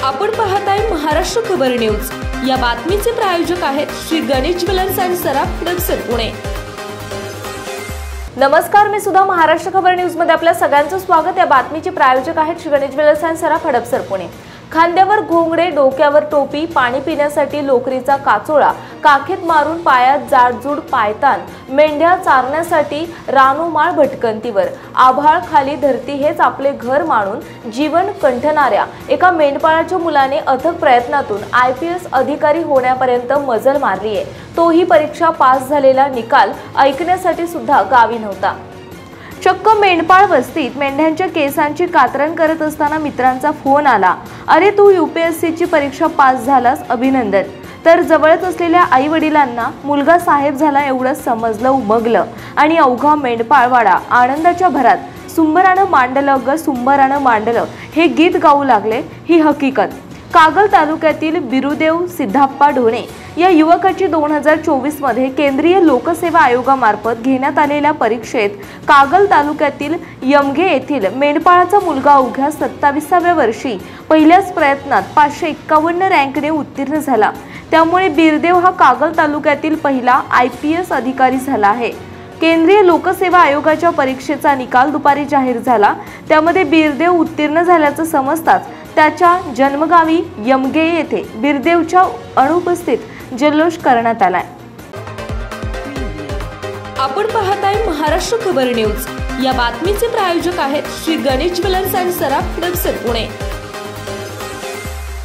आपण पाहताय महाराष्ट्र खबर न्यूज। या बातमीचे प्रायोजक आहेत श्री गणेश ज्वेलर्स अँड सराफ हडपसर पुणे। नमस्कार, मी सुद्धा महाराष्ट्र खबर न्यूज मध्ये आपल्या सगळ्यांचं स्वागत। या बातमीचे प्रायोजक आहेत श्री गणेश ज्वेलर्स अँड सराफ हडपसर पुणे। खांद्यावर घोंगडे, डोक्यावर टोपी, पाणी पिण्यासाठी लोकरीचा काचोळा, काखेत मारून पायात जाडजूड पायतान, मेंढ्या चारण्यासाठी रानोमाळ भटकंतीवर, आभाळ खाली धरती हेच आपले घर मानून जीवन कंठणाऱ्या एका मेंढपाळाच्या मुलाने अथक प्रयत्नातून IPS अधिकारी होण्यापर्यंत मजल मारली आहे। तोही परीक्षा पास झालेला निकाल ऐकण्यासाठी सुद्धा गावी नव्हता। चक्क मेंढपाळ वस्तीत मेंढ्यांच्या केसांची कातरण करत असताना मित्रांचा फोन आला, अरे तू UPSC ची परीक्षा पास झालास, अभिनंदन। तर जवळच असलेल्या आई वडिलांना मुलगा साहेब झाला एवढं समजलं, उमगलं आणि अवघा मेंढपाळवाडा आनंदाच्या भरात सुंबरानं मांडलं ग सुंबरानं मांडलं हे गीत गाऊ लागले। ही हकीकत कागल तालुक्यातील बिरुदेव सिद्धाप्पा ढोणे या युवकाची 2024 मध्ये केंद्रीय लोकसेवा आयोगामार्फत घेण्यात आलेल्या परीक्षेत कागल तालुक्यातील यमगे येथील मेंढपाळाचा मुलगा अवघ्या 27व्या वर्षी पहिल्याच प्रयत्नात 551 रँकने उत्तीर्ण झाला। त्यामुळे बिरदेव हा कागल तालुक्यातील पहिला IPS अधिकारी झाला आहे। केंद्रीय लोकसेवा आयोगाच्या परीक्षेचा निकाल दुपारी जाहीर झाला। त्यामध्ये बिरदेव उत्तीर्ण झाल्याचं समजताच त्याच्या जन्मगावी यमगे येथे बिरदेवच्या अनुपस्थित जल्लोष करण्यात आलाय। आपण पाहताय महाराष्ट्र खबर न्यूज। या बातमीचे प्रायोजक आहेत Shri Ganesh jewellers and Saraf Hadapsar Pune.